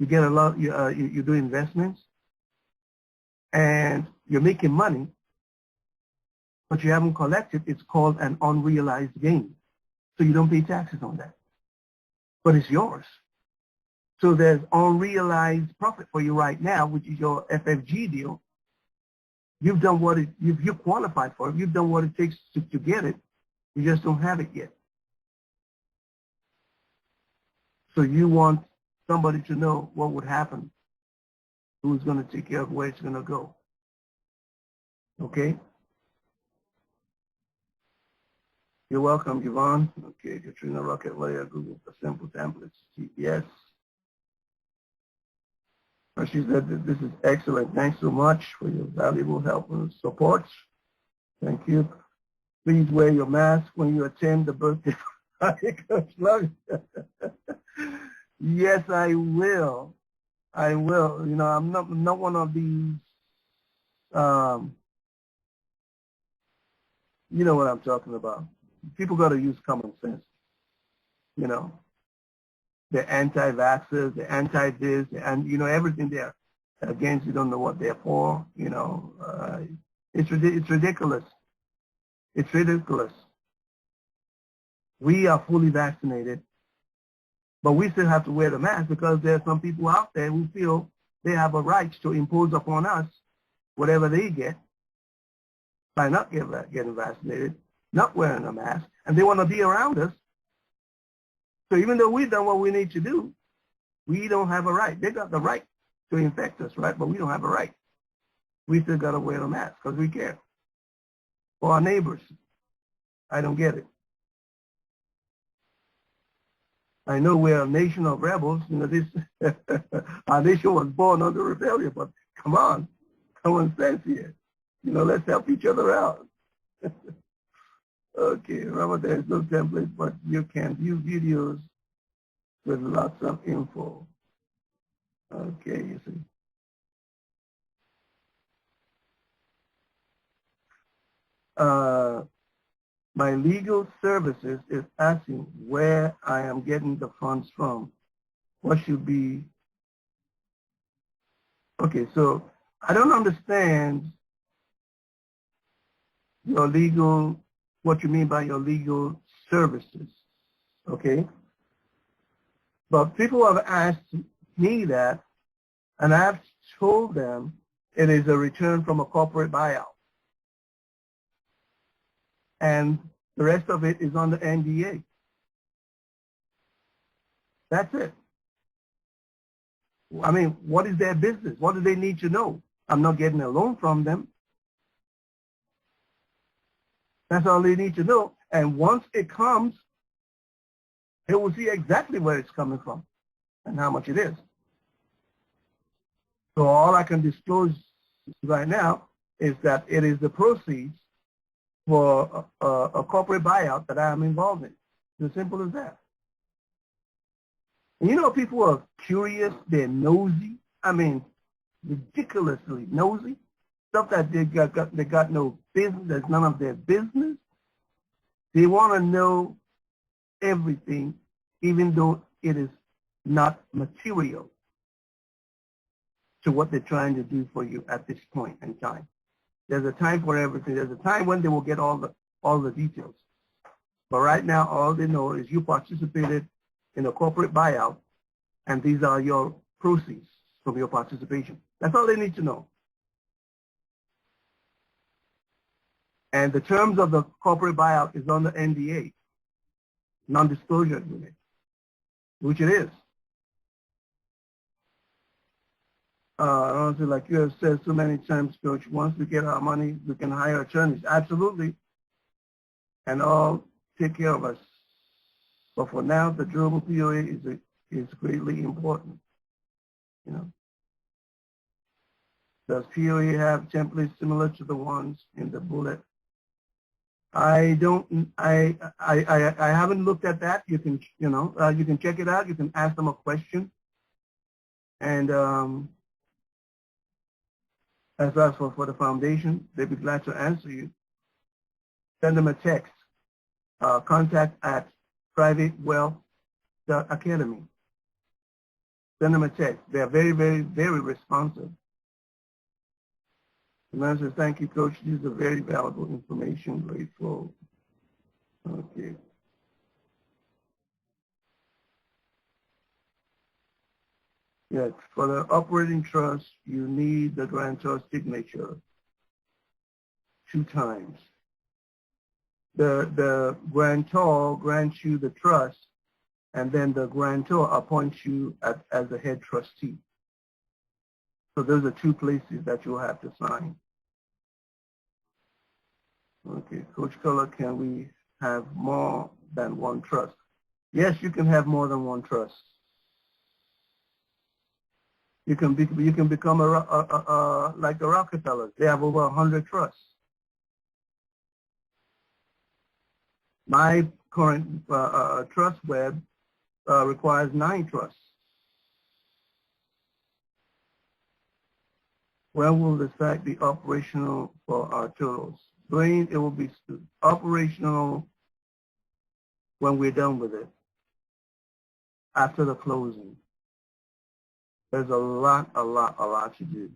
Speaker 2: you get a lot, you do investments and you're making money, but you haven't collected. It's called an unrealized gain. So you don't pay taxes on that. But it's yours. So there's unrealized profit for you right now, which is your FFG deal. You've done what you've qualified for it. You've done what it takes to get it. You just don't have it yet. So you want somebody to know what would happen, who's going to take care of where it's going to go. Okay? You're welcome, Yvonne. Okay, Katrina, Rocket Layer, Google for simple templates, GPS. She said that this is excellent. Thanks so much for your valuable help and support. Thank you. Please wear your mask when you attend the birthday party, Coach Love. Yes, I will. I will. You know, I'm not one of these, you know what I'm talking about. People got to use common sense. You know, they're anti-vaxxers, they're anti-this, and, you know, everything they're against, you don't know what they're for. You know, it's ridiculous. It's ridiculous. We are fully vaccinated, but we still have to wear the mask because there are some people out there who feel they have a right to impose upon us whatever they get by not getting vaccinated, not wearing a mask, and they want to be around us. So even though we've done what we need to do, we don't have a right. They got the right to infect us, right? But we don't have a right. We still got to wear a mask because we care for our neighbors. I don't get it. I know we're a nation of rebels. You know, this our nation was born under rebellion, but come on, common sense here. You know, let's help each other out. Okay, remember there's no template, but you can view videos with lots of info. Okay, you see. My legal services is asking where I am getting the funds from. What should be? Okay, so I don't understand your legal, what you mean by your legal services, okay? But people have asked me that, and I've told them it is a return from a corporate buyout. And the rest of it is on the NDA. That's it. I mean, what is their business? What do they need to know? I'm not getting a loan from them. That's all they need to know. And once it comes, they will see exactly where it's coming from and how much it is. So all I can disclose right now is that it is the proceeds for a corporate buyout that I am involved in. It's as simple as that. And you know, people are curious, they're nosy. I mean, ridiculously nosy. Stuff that they got no business, that's none of their business. They want to know everything, even though it is not material to what they're trying to do for you at this point in time. There's a time for everything. There's a time when they will get all the details. But right now, all they know is you participated in a corporate buyout, and these are your proceeds from your participation. That's all they need to know. And the terms of the corporate buyout is on the NDA, non-disclosure agreement, which it is. Honestly, like you have said so many times, Coach, once we get our money, we can hire attorneys. Absolutely. And all take care of us. But for now, the durable POA is greatly important. You know, does POA have templates similar to the ones in the bullet I don't. I haven't looked at that. You can, you can check it out. You can ask them a question, and as for the foundation, they'd be glad to answer you. Send them a text. Contact at privatewealth.academy. Send them a text. They are very, very, very responsive. The man says, thank you, Coach. This is a very valuable information. Grateful. Okay. Yes, for the operating trust, you need the grantor's signature 2 times. The grantor grants you the trust, and then the grantor appoints you as the head trustee. So those are 2 places that you'll have to sign. Okay, Coach Color, can we have more than 1 trust? Yes, you can have more than 1 trust. You can become like the Rockefellers. They have over 100 trusts. My current trust web requires 9 trusts. When will the site be operational for our totals? Dwayne, it will be operational when we're done with it, after the closing. There's a lot to do.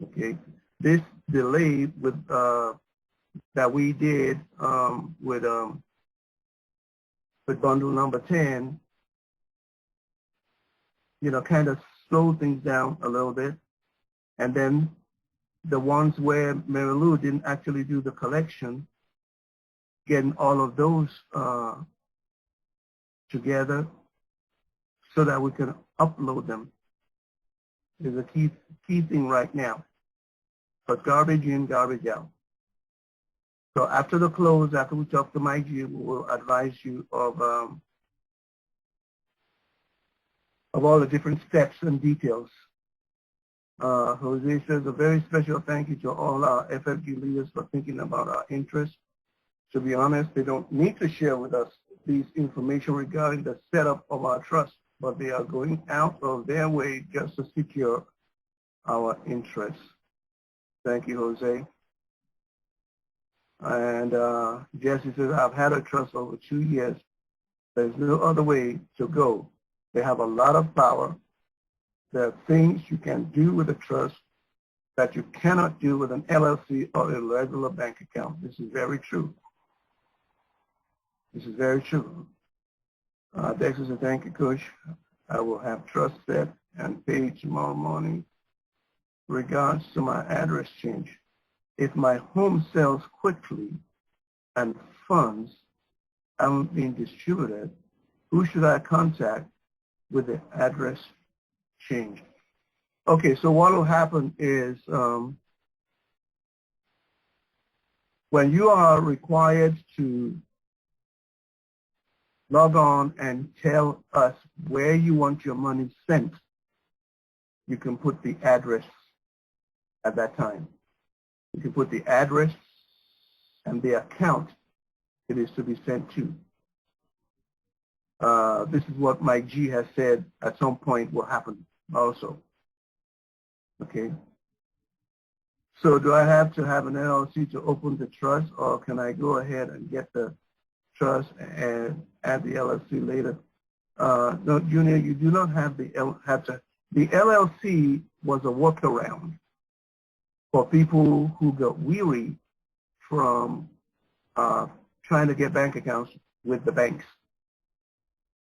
Speaker 2: Okay, this delay with that we did with bundle number 10, kind of slowed things down a little bit, and then the ones where Mary Lou didn't actually do the collection, getting all of those together so that we can upload them is a key thing right now. But garbage in, garbage out. So after the close, after we talk to Mike G, we will advise you of all the different steps and details. Jose says a very special thank you to all our FFG leaders for thinking about our interests. To be honest, they don't need to share with us these information regarding the setup of our trust, but they are going out of their way just to secure our interests. Thank you, Jose. And Jesse says, I've had a trust over 2 years. There's no other way to go. They have a lot of power. There are things you can do with a trust that you cannot do with an LLC or a regular bank account. This is very true. This is very true. Dexter says, thank you, Coach. I will have trust set and paid tomorrow morning. Regards to my address change. If my home sells quickly and funds aren't being distributed, who should I contact with the address change? Okay, so what will happen is when you are required to log on and tell us where you want your money sent, you can put the address at that time. You can put the address and the account it is to be sent to. This is what Mike G has said at some point will happen also. Okay. So do I have to have an LLC to open the trust, or can I go ahead and get the trust and add the LLC later? No, Junior, you do not have the LLC was a workaround for people who got weary from trying to get bank accounts with the banks,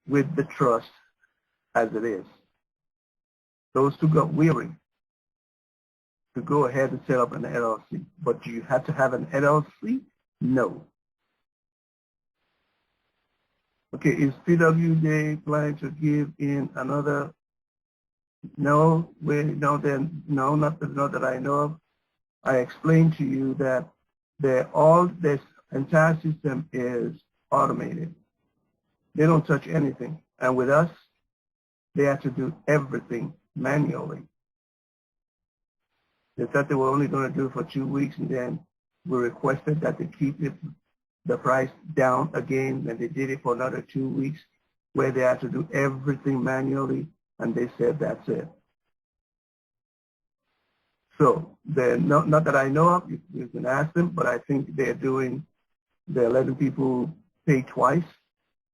Speaker 2: with the trust as it is. Those who got weary to go ahead and set up an LLC. But do you have to have an LLC? No. Okay, is PWJ planning to give in another? No, not that I know of. I explained to you that this entire system is automated. They don't touch anything. And with us, they have to do everything manually. They thought they were only going to do it for 2 weeks, and then We requested that they keep the price down again, and they did it for another 2 weeks where they had to do everything manually, and they said that's it. So they're not that I know of, you can ask them, but I think they're letting people pay twice.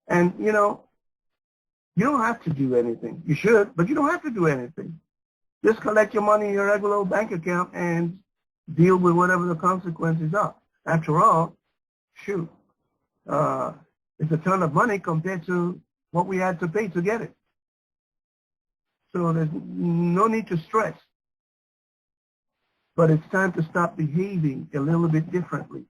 Speaker 2: And, you know, you don't have to do anything. You should, but you don't have to do anything. Just collect your money in your regular bank account and deal with whatever the consequences are. After all, shoot, it's a ton of money compared to what we had to pay to get it. So there's no need to stress. But it's time to stop behaving a little bit differently.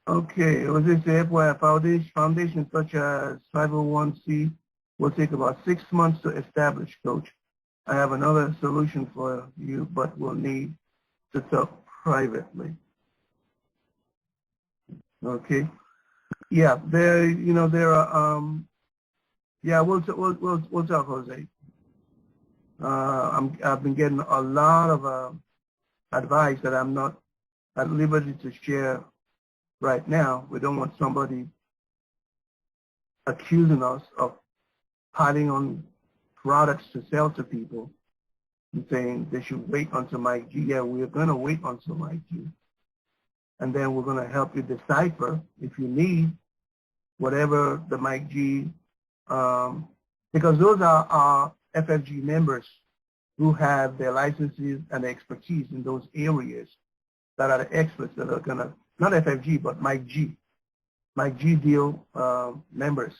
Speaker 2: Okay, was this the FYI foundation such as 501c will take about 6 months to establish, Coach. I have another solution for you, but we'll need to talk privately. Okay. Yeah, there are. Yeah, we'll talk, Jose. I've been getting a lot of advice that I'm not at liberty to share right now. We don't want somebody accusing us of piling on products to sell to people and saying they should wait until Mike G. Yeah, we're going to wait until Mike G. And then we're going to help you decipher if you need whatever the Mike G, because those are our FFG members who have their licenses and expertise in those areas that are the experts that are going to, not FFG, but Mike G deal members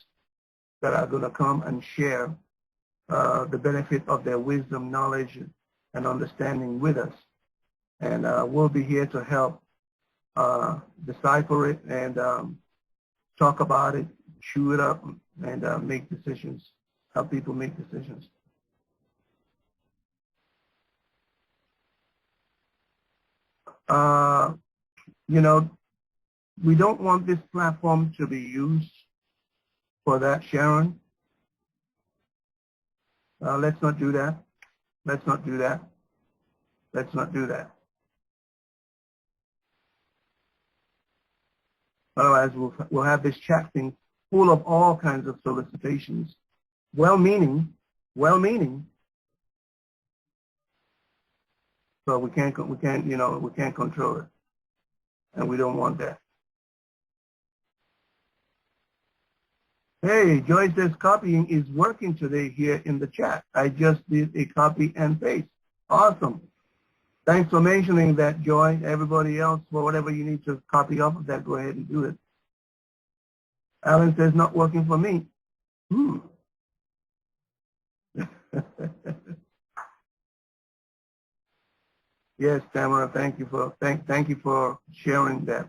Speaker 2: that are going to come and share the benefit of their wisdom, knowledge, and understanding with us. And we'll be here to help decipher it and talk about it, chew it up, and make decisions, help people make decisions. You know, we don't want this platform to be used for that, Sharon. Let's not do that. Let's not do that. Let's not do that. Otherwise, we'll have this chat thing full of all kinds of solicitations, well-meaning, so we can't control it, and we don't want that. Hey, Joyce says copying is working today here in the chat. I just did a copy and paste. Awesome. Thanks for mentioning that, Joy. Everybody else, for whatever you need to copy off of that, go ahead and do it. Alan says not working for me. Yes, Tamara, thank you for sharing that.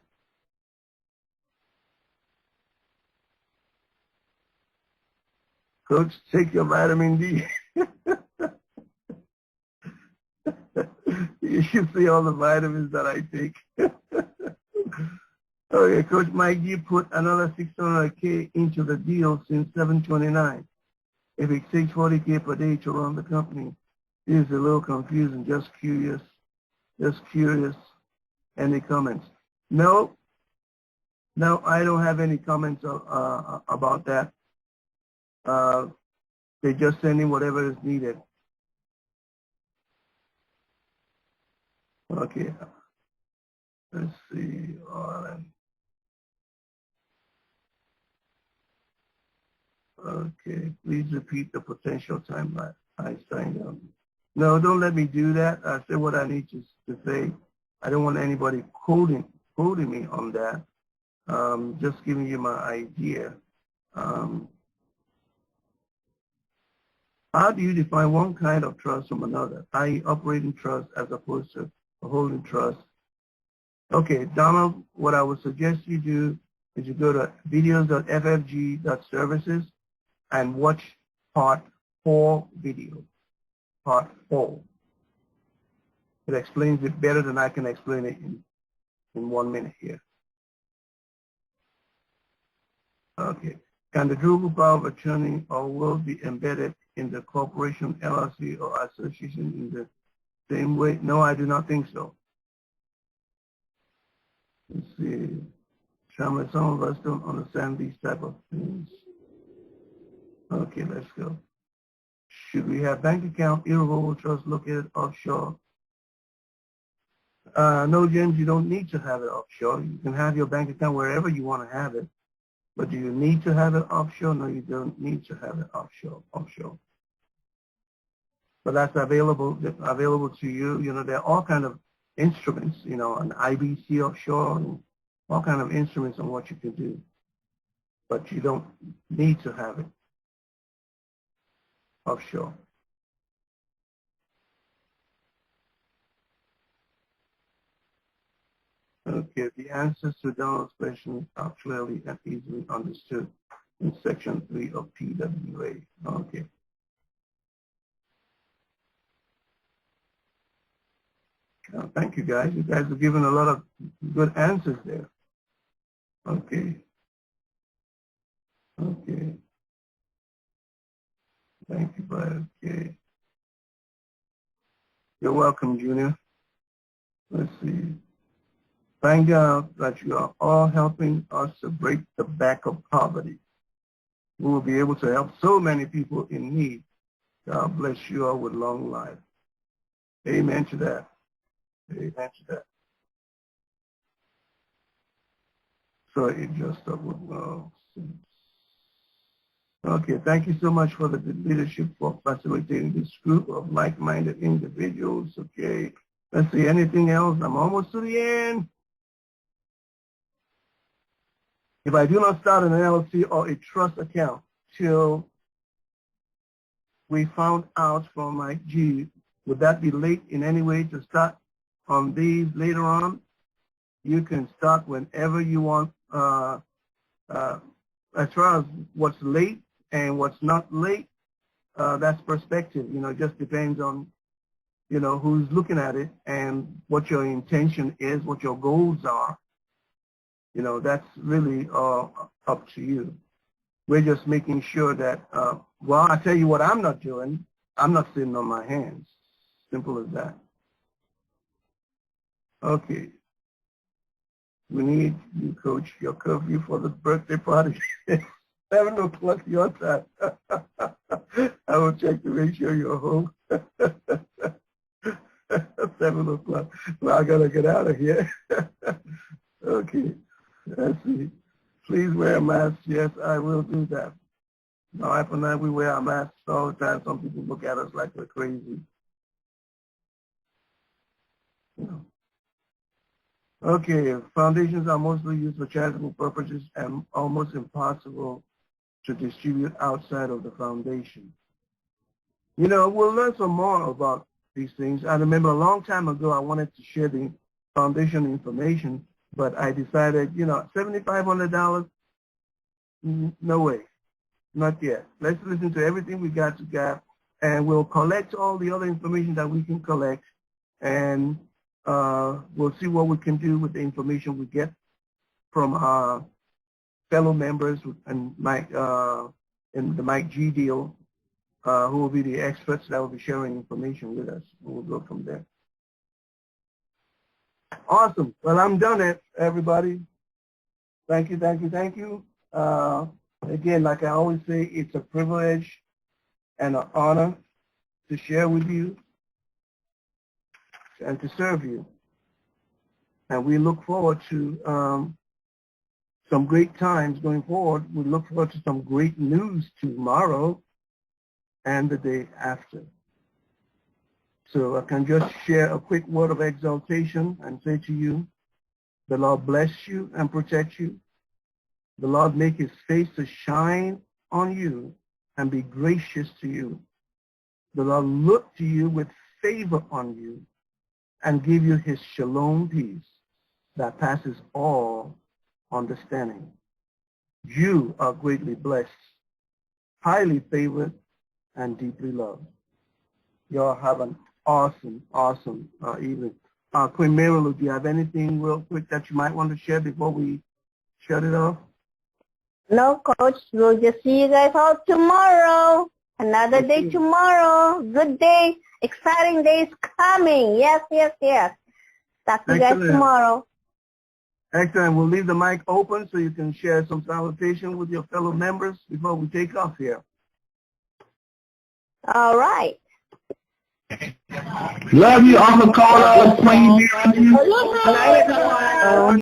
Speaker 2: Coach, take your vitamin D. You should see all the vitamins that I take. Okay, Coach Mike G put another $600K into the deal since 7/29. If it takes 40K per day to run the company, it is a little confusing. Just curious. Any comments? No, I don't have any comments about that. They just send in whatever is needed. Okay. Let's see. Okay. Please repeat the potential timeline. I signed up. No, don't let me do that. I say what I need to say. I don't want anybody quoting me on that. Just giving you my idea. How do you define one kind of trust from another, i.e. operating trust as opposed to a holding trust? Okay, Donald, what I would suggest you do is you go to videos.ffg.services and watch part 4 video. Part 4. It explains it better than I can explain it in 1 minute here. Okay. Can the durable power of attorney or will be embedded in the corporation, LLC, or association in the Same way? No, I do not think so. Let's see. Some of us don't understand these type of things. Okay, let's go. Should we have bank account, irrevocable trust located offshore? No, James, you don't need to have it offshore. You can have your bank account wherever you want to have it. But do you need to have it offshore? No, you don't need to have it offshore. But that's available to you. You know, there are all kind of instruments, you know, an IBC offshore, and all kind of instruments on what you can do. But you don't need to have it offshore. Okay, the answers to Donald's questions are clearly and easily understood in Section 3 of PWA. Okay. Thank you, guys. You guys have given a lot of good answers there. Okay. Okay. Thank you, Brad. Okay. You're welcome, Junior. Let's see. Thank God that you are all helping us to break the back of poverty. We will be able to help so many people in need. God bless you all with long life. Amen to that. Amen to that. So it just okay, thank you so much for the good leadership for facilitating this group of like-minded individuals. Okay, let's see, anything else? I'm almost to the end. If I do not start an LLC or a trust account till we found out from Mike G, would that be late in any way to start on these later on? You can start whenever you want. As far as what's late and what's not late, that's perspective. You know, it just depends on, you know, who's looking at it and what your intention is, what your goals are. You know, that's really up to you. We're just making sure that, well, I tell you what I'm not doing. I'm not sitting on my hands. Simple as that. Okay. We need you, Coach, your curfew for the birthday party. 7 o'clock your time. I will check to make sure you're home. 7 o'clock. Well, I got to get out of here. Okay. Let's see. Please wear a mask. Yes, I will do that. My wife and I, we wear our masks all the time. Some people look at us like we're crazy. You know. Okay, foundations are mostly used for charitable purposes and almost impossible to distribute outside of the foundation. You know, we'll learn some more about these things. I remember a long time ago I wanted to share the foundation information, but I decided, you know, $7,500, no way, not yet. Let's listen to everything we got to get, and we'll collect all the other information that we can collect, and we'll see what we can do with the information we get from our fellow members and Mike in the Mike G deal, who will be the experts that will be sharing information with us. We'll go from there. Awesome. Well, I'm done, everybody. Thank you, thank you, thank you. Again, like I always say, it's a privilege and an honor to share with you and to serve you. And we look forward to some great times going forward. We look forward to some great news tomorrow and the day after. So I can just share a quick word of exaltation and say to you, the Lord bless you and protect you. The Lord make his face to shine on you and be gracious to you. The Lord look to you with favor on you and give you his shalom peace that passes all understanding. You are greatly blessed, highly favored, and deeply loved. Y'all have an awesome, awesome evening. Queen Marilu, do you have anything real quick that you might want to share before we shut it off?
Speaker 3: No, Coach. We'll just see you guys all tomorrow. Another day tomorrow. Good day. Exciting days coming. Yes, yes, yes. Talk to you guys tomorrow.
Speaker 2: Excellent. We'll leave the mic open so you can share some salutation with your fellow members before we take off here.
Speaker 3: All right.
Speaker 4: Love you, Uncle Carlos.